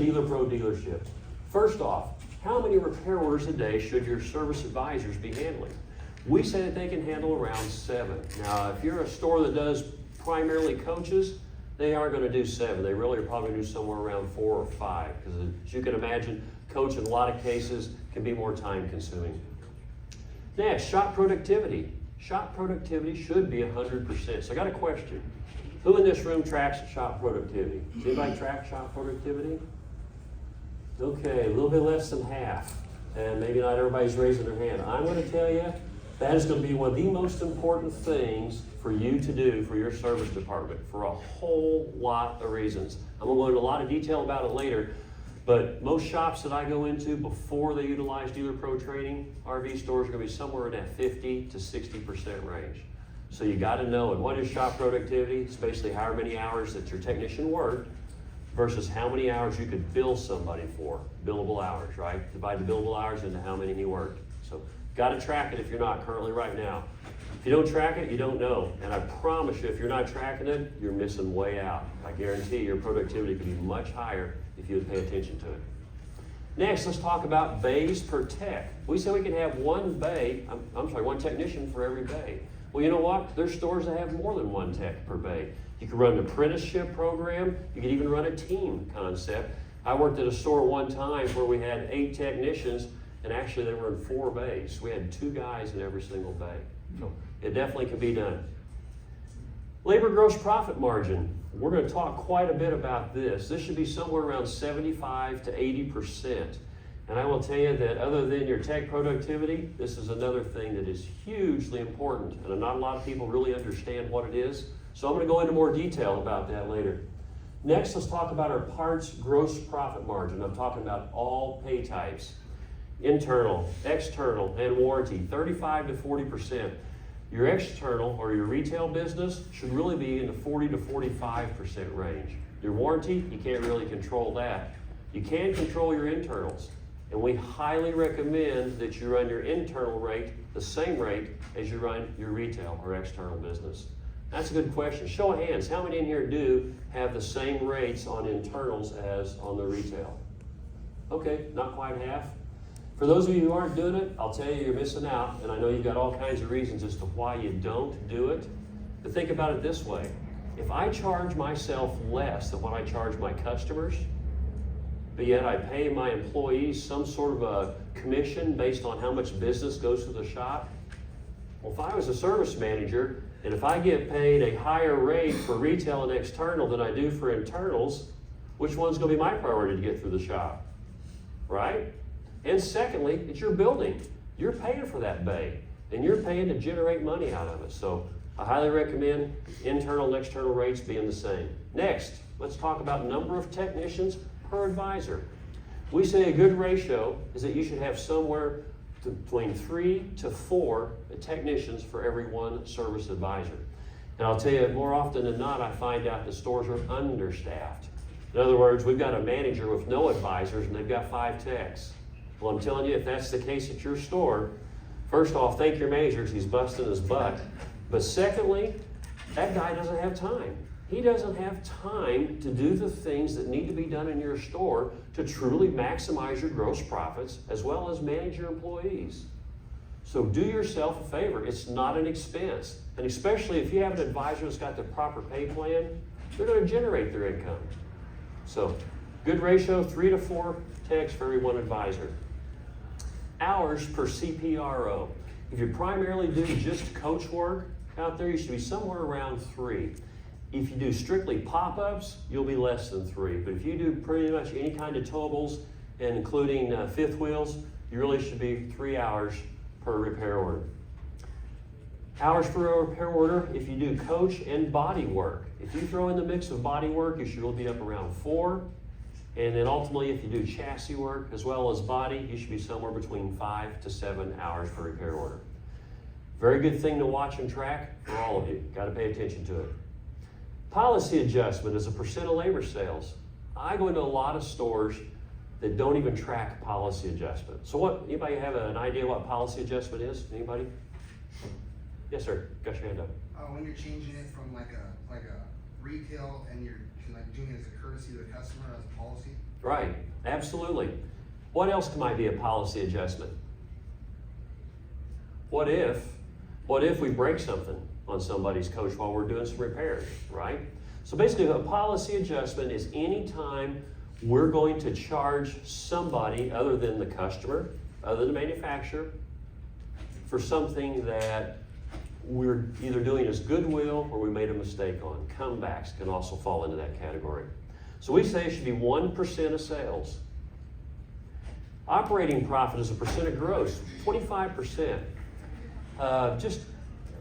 Dealer Pro dealership. First off, how many repair orders a day should your service advisors be handling? We say that they can handle around 7. Now, if you're a store that does primarily coaches, they aren't going to do 7. They really are probably going to do somewhere around 4 or 5, because as you can imagine, coach in a lot of cases can be more time consuming. Next, shop productivity. Shop productivity should be 100%. So I got a question. Who in this room tracks shop productivity? Does anybody track shop productivity? Okay, a little bit less than half. And maybe not everybody's raising their hand. I'm going to tell you, that is going to be one of the most important things for you to do for your service department for a whole lot of reasons. I'm going to go into a lot of detail about it later, but most shops that I go into before they utilize Dealer Pro training, RV stores are going to be somewhere in that 50 to 60% range. So you got to know, and what is shop productivity? It's basically how many hours that your technician worked versus how many hours you could bill somebody for, billable hours, right? Divide the billable hours into how many he worked. So got to track it if you're not currently right now. If you don't track it, you don't know. And I promise you, if you're not tracking it, you're missing way out. I guarantee your productivity could be much higher if you would pay attention to it. Next, let's talk about bays per tech. We say we can have one technician for every bay. Well, you know what? There's stores that have more than one tech per bay. You can run an apprenticeship program. You can even run a team concept. I worked at a store one time where we had 8 technicians, and actually they were in 4 bays. We had 2 guys in every single bay. So it definitely can be done. Labor gross profit margin. We're going to talk quite a bit about this. This should be somewhere around 75 to 80%. And I will tell you that other than your tech productivity, this is another thing that is hugely important, and not a lot of people really understand what it is. So I'm going to go into more detail about that later. Next, let's talk about our parts gross profit margin. I'm talking about all pay types. Internal, external, and warranty, 35 to 40%. Your external or your retail business should really be in the 40 to 45% range. Your warranty, you can't really control that. You can control your internals. And we highly recommend that you run your internal rate the same rate as you run your retail or external business. That's a good question. Show of hands, how many in here do have the same rates on internals as on the retail? Okay, not quite half. For those of you who aren't doing it, I'll tell you you're missing out, and I know you've got all kinds of reasons as to why you don't do it. But think about it this way. If I charge myself less than what I charge my customers, but yet I pay my employees some sort of a commission based on how much business goes to the shop. Well, if I was a service manager, and if I get paid a higher rate for retail and external than I do for internals, which one's going to be my priority to get through the shop? Right? And secondly, it's your building. You're paying for that bay, and you're paying to generate money out of it. So I highly recommend internal and external rates being the same. Next, let's talk about number of technicians per advisor. We say a good ratio is that you should have somewhere between 3 to 4 technicians for every 1 service advisor. And I'll tell you, more often than not, I find out the stores are understaffed. In other words, we've got a manager with no advisors and they've got 5 techs. Well, I'm telling you, if that's the case at your store, first off, thank your manager because he's busting his butt. But secondly, that guy doesn't have time. He doesn't have time to do the things that need to be done in your store to truly maximize your gross profits as well as manage your employees. So do yourself a favor. It's not an expense. And especially if you have an advisor that's got the proper pay plan, they're going to generate their income. So good ratio, 3 to 4 techs for every 1 advisor. Hours per CPRO. If you primarily do just coach work out there, you should be somewhere around 3. If you do strictly pop-ups, you'll be less than 3. But if you do pretty much any kind of towables, and including fifth wheels, you really should be 3 hours per repair order. Hours per repair order, if you do coach and body work. If you throw in the mix of body work, you should really be up around 4. And then ultimately, if you do chassis work as well as body, you should be somewhere between 5 to 7 hours per repair order. Very good thing to watch and track for all of you. Got to pay attention to it. Policy adjustment is a percent of labor sales. I go into a lot of stores that don't even track policy adjustment. So anybody have an idea what policy adjustment is? Anybody? Yes, sir. Got your hand up. When you're changing it from like a retail and you're like doing it as a courtesy to the customer as a policy. Right, absolutely. What else might be a policy adjustment? What if we break something on somebody's coach while we're doing some repairs, right? So basically a policy adjustment is any time we're going to charge somebody other than the customer, other than the manufacturer, for something that we're either doing as goodwill or we made a mistake on. Comebacks can also fall into that category. So we say it should be 1% of sales. Operating profit is a percent of gross, 25%. Just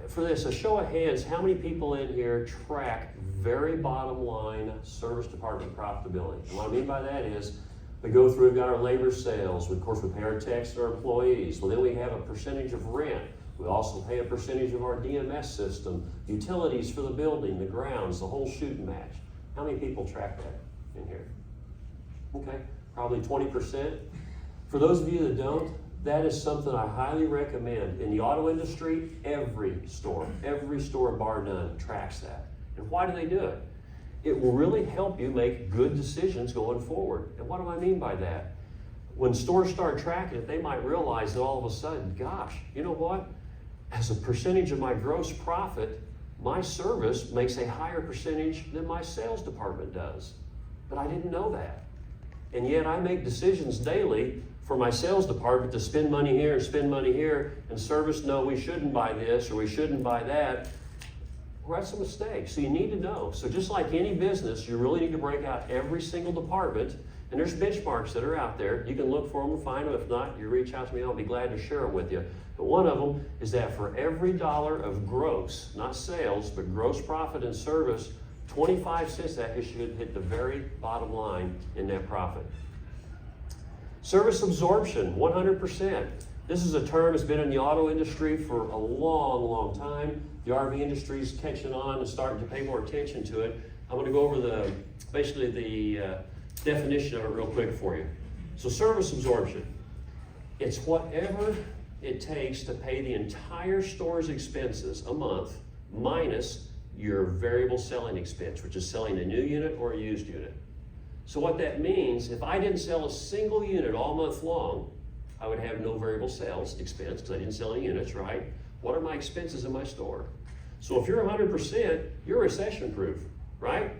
for this, a show of hands, how many people in here track very bottom line service department profitability? And what I mean by that is, we go through, we've got our labor sales, of course we pay our tax to our employees, well then we have a percentage of rent, we also pay a percentage of our DMS system, utilities for the building, the grounds, the whole shooting match. How many people track that in here? Okay, probably 20%. For those of you that don't, that is something I highly recommend. In the auto industry, every store bar none tracks that. And why do they do it? It will really help you make good decisions going forward. And what do I mean by that? When stores start tracking it, they might realize that all of a sudden, gosh, you know what? As a percentage of my gross profit, my service makes a higher percentage than my sales department does. But I didn't know that. And yet I make decisions daily for my sales department to spend money here and spend money here, and service, no, we shouldn't buy this or we shouldn't buy that. Well, that's a mistake. So you need to know. So just like any business, you really need to break out every single department, and there's benchmarks that are out there. You can look for them and find them. If not, you reach out to me, I'll be glad to share them with you. But one of them is that for every dollar of gross, not sales, but gross profit and service, 25 cents that should hit the very bottom line in net profit. Service absorption, 100%. This is a term that's been in the auto industry for a long, long time. The RV industry is catching on and starting to pay more attention to it. I'm going to go over basically the definition of it real quick for you. So service absorption, it's whatever it takes to pay the entire store's expenses a month minus your variable selling expense, which is selling a new unit or a used unit. So what that means, if I didn't sell a single unit all month long, I would have no variable sales expense because I didn't sell any units, right? What are my expenses in my store? So if you're 100%, you're recession-proof, right?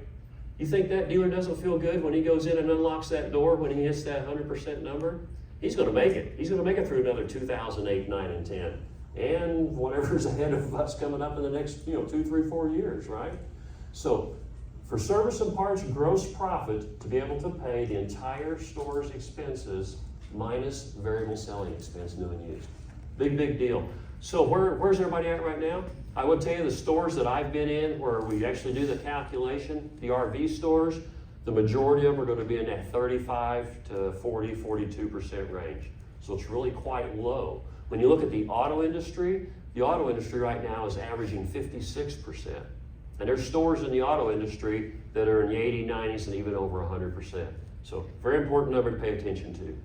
You think that dealer doesn't feel good when he goes in and unlocks that door when he hits that 100% number? He's going to make it. He's going to make it through another 2008, 9, and 10. And whatever's ahead of us coming up in the next 2, 3, 4 years, right? So for service and parts gross profit, to be able to pay the entire store's expenses minus variable selling expense, new and used. Big, big deal. So where's everybody at right now? I would tell you the stores that I've been in where we actually do the calculation, the RV stores, the majority of them are going to be in that 35 to 40, 42% range. So it's really quite low. When you look at the auto industry right now is averaging 56%. And there's stores in the auto industry that are in the 80s, 90s, and even over 100%. So very important number to pay attention to.